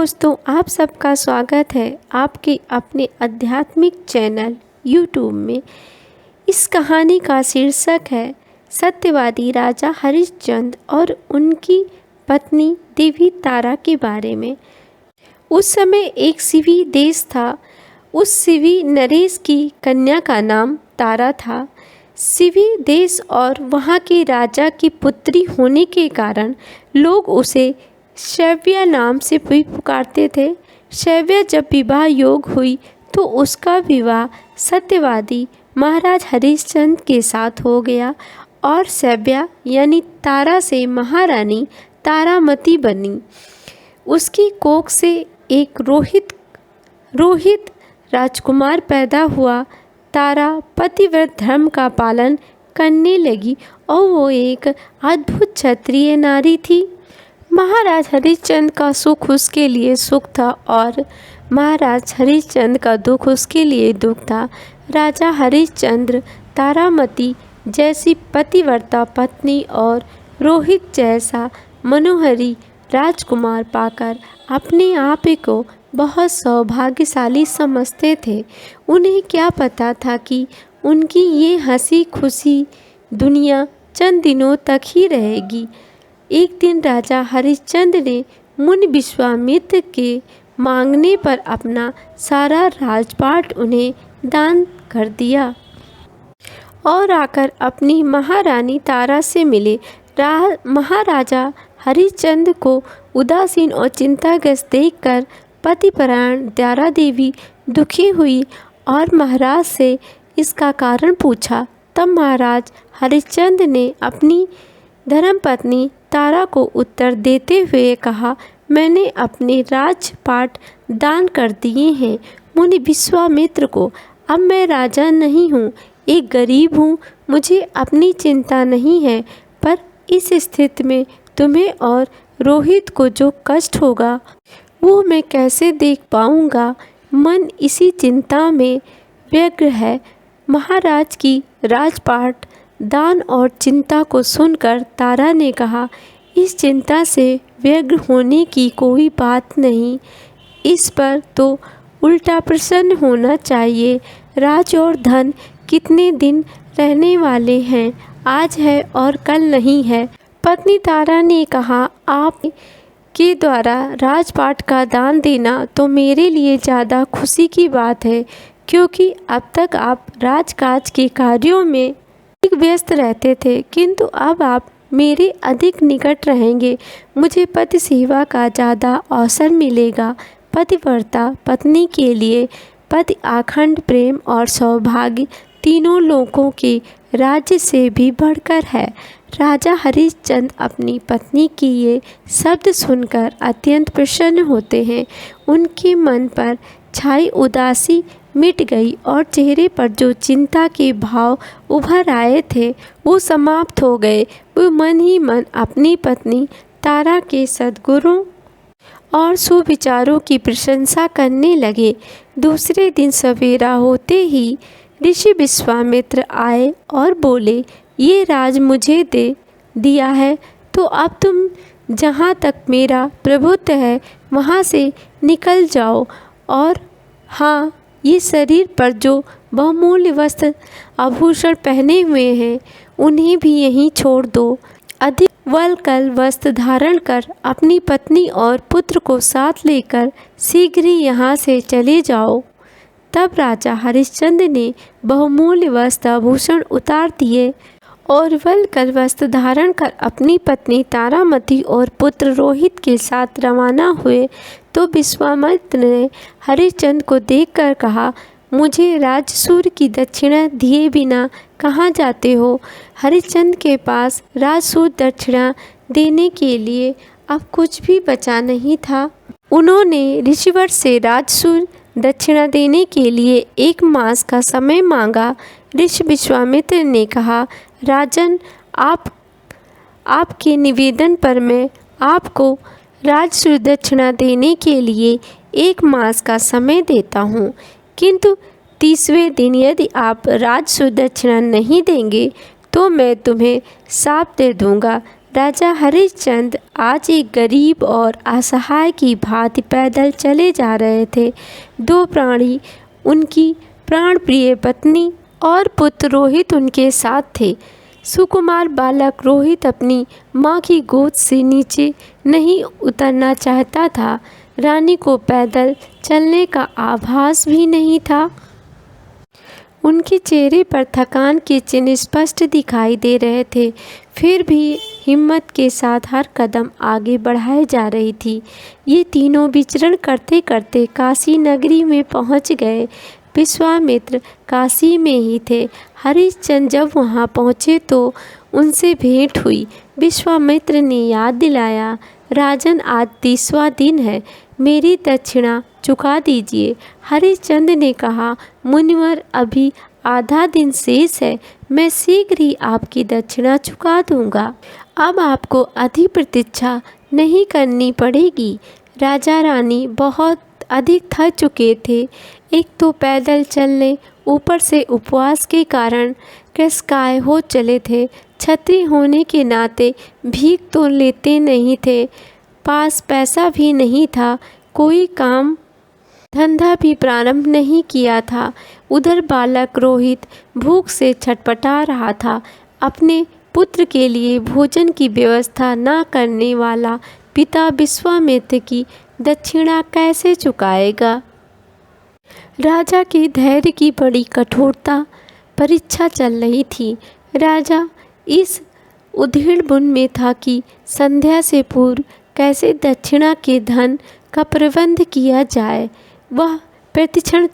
दोस्तों, आप सबका स्वागत है आपके अपने आध्यात्मिक चैनल यूट्यूब में। इस कहानी का शीर्षक है सत्यवादी राजा हरिश्चंद्र और उनकी पत्नी देवी तारा के बारे में। उस समय एक सिवी देश था। उस सिवी नरेश की कन्या का नाम तारा था। सिवी देश और वहाँ के राजा की पुत्री होने के कारण लोग उसे शैव्या नाम से भी पुकारते थे। शैव्या जब विवाह योग हुई तो उसका विवाह सत्यवादी महाराज हरिश्चंद्र के साथ हो गया और शैव्या यानी तारा से महारानी तारामती बनी। उसकी कोख से एक रोहित राजकुमार पैदा हुआ। तारा पतिव्रत धर्म का पालन करने लगी और वो एक अद्भुत क्षत्रिय नारी थी। महाराज हरिश्चंद्र का सुख उसके लिए सुख था और महाराज हरिश्चंद्र का दुख उसके लिए दुख था। राजा हरिश्चंद्र तारामती जैसी पतिव्रता पत्नी और रोहित जैसा मनोहरी राजकुमार पाकर अपने आप को बहुत सौभाग्यशाली समझते थे। उन्हें क्या पता था कि उनकी ये हंसी खुशी दुनिया चंद दिनों तक ही रहेगी। एक दिन राजा हरिश्चंद्र ने मुनि विश्वामित्र के मांगने पर अपना सारा राजपाट उन्हें दान कर दिया और आकर अपनी महारानी तारा से मिले। महाराजा हरिश्चंद्र को उदासीन और चिंताग्रस्त देखकर पतिपरायण तारा देवी दुखी हुई और महाराज से इसका कारण पूछा। तब महाराज हरिश्चंद्र ने अपनी धर्मपत्नी तारा को उत्तर देते हुए कहा, मैंने अपने राजपाट दान कर दिए हैं मुनि विश्वामित्र को। अब मैं राजा नहीं हूँ, एक गरीब हूँ। मुझे अपनी चिंता नहीं है, पर इस स्थिति में तुम्हें और रोहित को जो कष्ट होगा वो मैं कैसे देख पाऊँगा। मन इसी चिंता में व्यग्र है। महाराज की राजपाट दान और चिंता को सुनकर तारा ने कहा, इस चिंता से व्यग्र होने की कोई बात नहीं। इस पर तो उल्टा प्रसन्न होना चाहिए। राज और धन कितने दिन रहने वाले हैं, आज है और कल नहीं है। पत्नी तारा ने कहा, आप के द्वारा राजपाट का दान देना तो मेरे लिए ज़्यादा खुशी की बात है, क्योंकि अब तक आप राजकाज के कार्यों में व्यस्त रहते थे, किंतु अब आप मेरे अधिक निकट रहेंगे। मुझे पति सेवा का ज़्यादा अवसर मिलेगा। पतिव्रता पत्नी के लिए पति अखंड प्रेम और सौभाग्य तीनों लोगों के राज्य से भी बढ़कर है। राजा हरिश्चंद्र अपनी पत्नी की ये शब्द सुनकर अत्यंत प्रसन्न होते हैं। उनके मन पर छाई उदासी मिट गई और चेहरे पर जो चिंता के भाव उभर आए थे वो समाप्त हो गए। वो मन ही मन अपनी पत्नी तारा के सद्गुणों और सुविचारों की प्रशंसा करने लगे। दूसरे दिन सवेरा होते ही ऋषि विश्वामित्र आए और बोले, ये राज मुझे दे दिया है, तो अब तुम जहाँ तक मेरा प्रभुत्व है वहाँ से निकल जाओ, और हाँ, ये शरीर पर जो बहुमूल्य वस्त्र आभूषण पहने हुए हैं उन्हें भी यहीं छोड़ दो। अधिक वल्कल वस्त्र धारण कर अपनी पत्नी और पुत्र को साथ लेकर शीघ्र ही यहाँ से चले जाओ। तब राजा हरिश्चंद्र ने बहुमूल्य वस्त्र आभूषण उतार दिए और वल्कल वस्त्र धारण कर अपनी पत्नी तारामती और पुत्र रोहित के साथ रवाना हुए। तो विश्वामित्र ने हरिश्चंद्र को देखकर कहा, मुझे राजसूय की दक्षिणा दिए बिना कहाँ जाते हो। हरिश्चंद्र के पास राजसूय दक्षिणा देने के लिए अब कुछ भी बचा नहीं था। उन्होंने ऋषिवर से राजसूय दक्षिणा देने के लिए 1 मास का समय मांगा। ऋषि विश्वामित्र ने कहा, राजन, आपके निवेदन पर मैं आपको राजसूय दक्षिणा देने के लिए 1 मास का समय देता हूँ, किंतु 30वें दिन यदि आप राजसूय दक्षिणा नहीं देंगे तो मैं तुम्हें शाप दे दूँगा। राजा हरिश्चंद्र आज एक गरीब और असहाय की भांति पैदल चले जा रहे थे। दो प्राणी, उनकी प्राण प्रिय पत्नी और पुत्र रोहित उनके साथ थे। सुकुमार बालक रोहित अपनी माँ की गोद से नीचे नहीं उतरना चाहता था। रानी को पैदल चलने का आभास भी नहीं था। उनके चेहरे पर थकान के चिन्ह स्पष्ट दिखाई दे रहे थे, फिर भी हिम्मत के साथ हर कदम आगे बढ़ाई जा रही थी। ये तीनों विचरण करते करते काशी नगरी में पहुंच गए। विश्वामित्र काशी में ही थे। हरिश्चंद्र जब वहां पहुंचे तो उनसे भेंट हुई। विश्वामित्र ने याद दिलाया, राजन आज 30वां दिन है, मेरी दक्षिणा चुका दीजिए। हरिश्चंद्र ने कहा, मुनिवर अभी आधा दिन शेष है, मैं शीघ्र ही आपकी दक्षिणा चुका दूंगा। अब आपको अधिक प्रतीक्षा नहीं करनी पड़ेगी। राजा रानी बहुत अधिक थक चुके थे। एक तो पैदल चलने, ऊपर से उपवास के कारण कृशकाय हो चले थे। छत्री होने के नाते भीख तो लेते नहीं थे, पास पैसा भी नहीं था, कोई काम धंधा भी प्रारंभ नहीं किया था। उधर बालक रोहित भूख से छटपटा रहा था। अपने पुत्र के लिए भोजन की व्यवस्था न करने वाला पिता विश्वामित्र की दक्षिणा कैसे चुकाएगा। राजा के धैर्य की बड़ी कठोरता परीक्षा चल रही थी। राजा इस उधेड़-बुन में था कि संध्या से पूर्व कैसे दक्षिणा के धन का प्रबंध किया जाए। वह प्रतिक्षण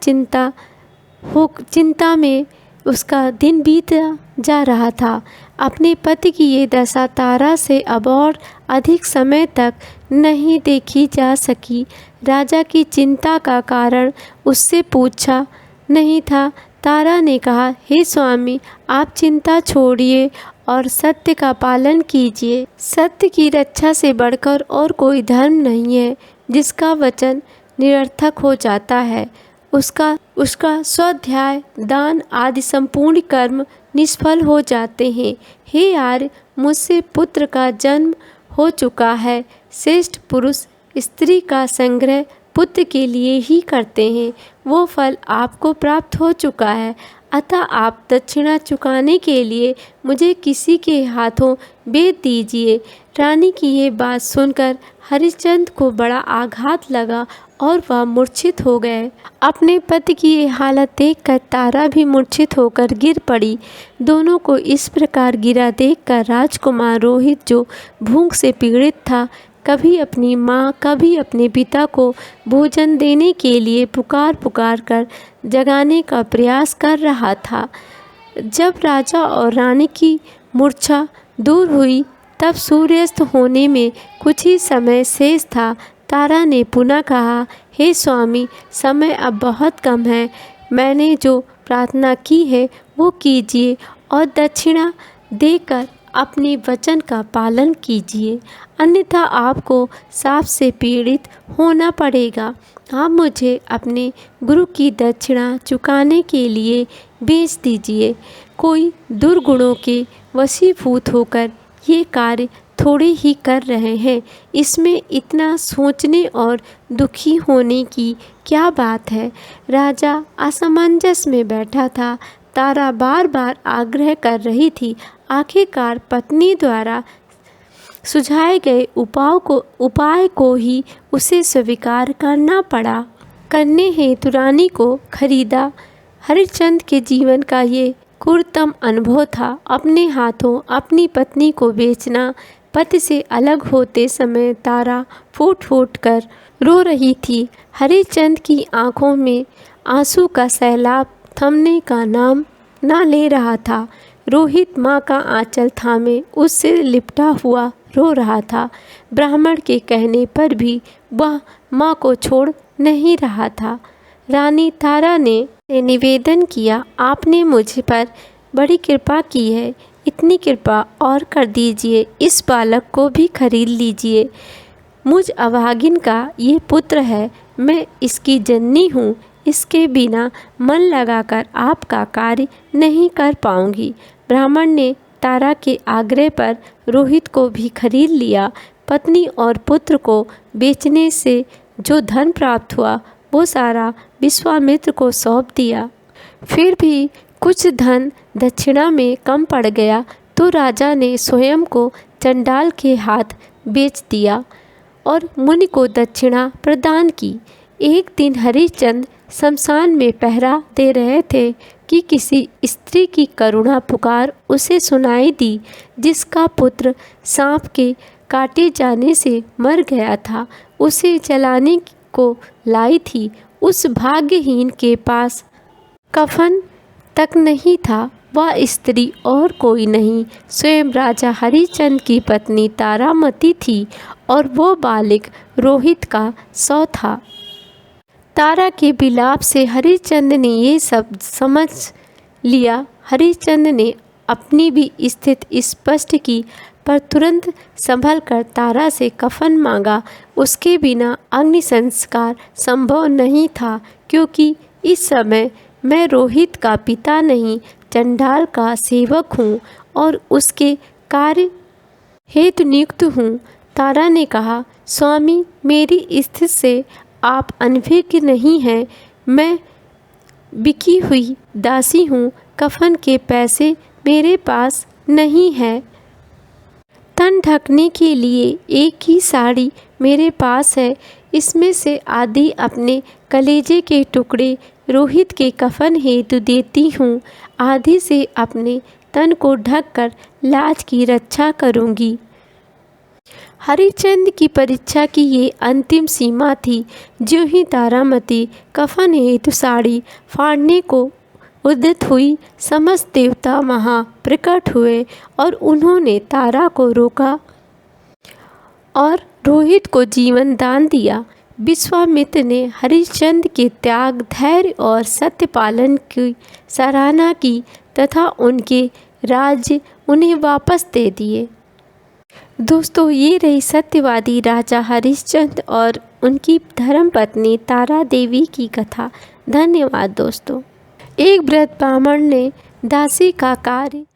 चिंता में उसका दिन बीत जा रहा था। अपने पति की ये दशा तारा से अब और अधिक समय तक नहीं देखी जा सकी। राजा की चिंता का कारण उससे पूछा नहीं था। तारा ने कहा, हे स्वामी, आप चिंता छोड़िए और सत्य का पालन कीजिए। सत्य की रक्षा से बढ़कर और कोई धर्म नहीं है। जिसका वचन निरर्थक हो जाता है, उसका स्वाध्याय, दान आदि संपूर्ण कर्म निष्फल हो जाते हैं। हे आर्य, मुझसे पुत्र का जन्म हो चुका है। श्रेष्ठ पुरुष स्त्री का संग्रह पुत्र के लिए ही करते हैं। वो फल आपको प्राप्त हो चुका है, अतः आप दक्षिणा चुकाने के लिए मुझे किसी के हाथों भेज दीजिए। रानी की ये बात सुनकर हरिश्चंद्र को बड़ा आघात लगा और वह मूर्छित हो गए। अपने पति की ये हालत देखकर तारा भी मूर्छित होकर गिर पड़ी। दोनों को इस प्रकार गिरा देखकर राजकुमार रोहित, जो भूख से पीड़ित था, कभी अपनी माँ कभी अपने पिता को भोजन देने के लिए पुकार कर जगाने का प्रयास कर रहा था। जब राजा और रानी की मूर्छा दूर हुई तब सूर्यास्त होने में कुछ ही समय शेष था। तारा ने पुनः कहा, हे स्वामी, समय अब बहुत कम है। मैंने जो प्रार्थना की है वो कीजिए और दक्षिणा देकर अपने वचन का पालन कीजिए, अन्यथा आपको शाप से पीड़ित होना पड़ेगा। आप मुझे अपने गुरु की दक्षिणा चुकाने के लिए भेज दीजिए। कोई दुर्गुणों के वशीभूत होकर ये कार्य थोड़े ही कर रहे हैं, इसमें इतना सोचने और दुखी होने की क्या बात है। राजा असमंजस में बैठा था। तारा बार बार आग्रह कर रही थी। आखिरकार पत्नी द्वारा सुझाए गए उपाय को ही उसे स्वीकार करना पड़ा। करने हेतु रानी को खरीदा। हरिश्चंद्र के जीवन का ये क्रूरतम अनुभव था। अपने हाथों अपनी पत्नी को बेचना। पति से अलग होते समय तारा फूट फूट कर रो रही थी। हरिश्चंद्र की आंखों में आंसू का सैलाब थमने का नाम ना ले रहा था। रोहित माँ का आंचल थामे उससे लिपटा हुआ रो रहा था। ब्राह्मण के कहने पर भी वह माँ को छोड़ नहीं रहा था। रानी तारा ने निवेदन किया, आपने मुझ पर बड़ी कृपा की है, इतनी कृपा और कर दीजिए, इस बालक को भी खरीद लीजिए। मुझ अभागिन का ये पुत्र है, मैं इसकी जननी हूँ, इसके बिना मन लगाकर आपका कार्य नहीं कर पाऊँगी। ब्राह्मण ने तारा के आग्रह पर रोहित को भी खरीद लिया। पत्नी और पुत्र को बेचने से जो धन प्राप्त हुआ वो सारा विश्वामित्र को सौंप दिया। फिर भी कुछ धन दक्षिणा में कम पड़ गया तो राजा ने स्वयं को चंडाल के हाथ बेच दिया और मुनि को दक्षिणा प्रदान की। एक दिन हरिश्चंद्र शमशान में पहरा दे रहे थे कि किसी स्त्री की करुणा पुकार उसे सुनाई दी, जिसका पुत्र सांप के काटे जाने से मर गया था। उसे जलाने को लाई थी। उस भाग्यहीन के पास कफन तक नहीं था। वह स्त्री और कोई नहीं, स्वयं राजा हरिश्चंद्र की पत्नी तारामती थी और वो बालिक रोहित का सौ था। तारा के विलाप से हरिश्चंद्र ने ये सब समझ लिया। हरिश्चंद्र ने अपनी भी स्थिति स्पष्ट की, पर तुरंत संभल कर तारा से कफन मांगा। उसके बिना अग्नि संस्कार संभव नहीं था, क्योंकि इस समय मैं रोहित का पिता नहीं, चंडाल का सेवक हूँ और उसके कार्य हेतु नियुक्त हूँ। तारा ने कहा, स्वामी, मेरी स्थिति से आप अनभिज्ञ नहीं हैं। मैं बिकी हुई दासी हूँ। कफन के पैसे मेरे पास नहीं है। तन ढकने के लिए एक ही साड़ी मेरे पास है। इसमें से आधी अपने कलेजे के टुकड़े रोहित के कफन हेतु देती हूँ, आधी से अपने तन को ढककर लाज की रक्षा करूँगी। हरिश्चंद्र की परीक्षा की ये अंतिम सीमा थी। जो ही तारामती कफन हेतु साड़ी फाड़ने को उद्यत हुई, समस्त देवता वहाँ प्रकट हुए और उन्होंने तारा को रोका और रोहित को जीवन दान दिया। विश्वामित्र ने हरिश्चंद्र के त्याग, धैर्य और सत्य पालन की सराहना की तथा उनके राज्य उन्हें वापस दे दिए। दोस्तों, ये रही सत्यवादी राजा हरिश्चंद्र और उनकी धर्मपत्नी तारा देवी की कथा। धन्यवाद दोस्तों। एक वृद्ध ब्राह्मण ने दासी का कार्य